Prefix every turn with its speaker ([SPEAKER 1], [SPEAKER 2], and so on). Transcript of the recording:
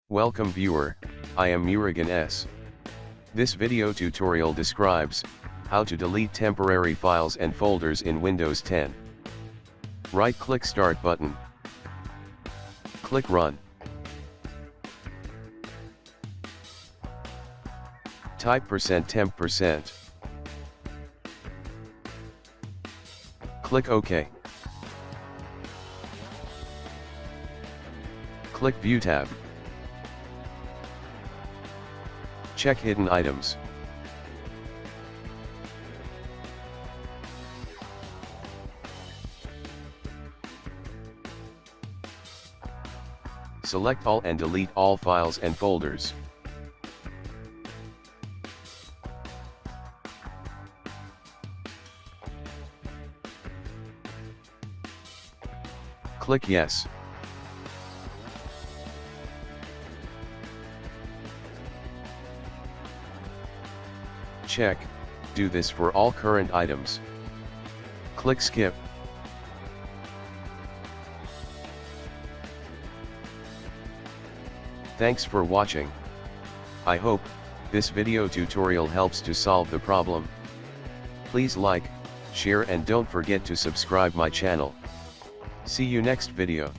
[SPEAKER 1] Welcome viewer, I am Murugan S. This video tutorial describes how to delete temporary files and folders in Windows 10. Right-click Start button. Click Run. Type %temp%. Click OK. Click View tab. Check Hidden Items. Select all and delete all files and folders. Click Yes. Check, do this for all current items. Click Skip. Thanks for watching. I hope this video tutorial helps to solve the problem. Please like, share and don't forget to subscribe my channel. See you next video.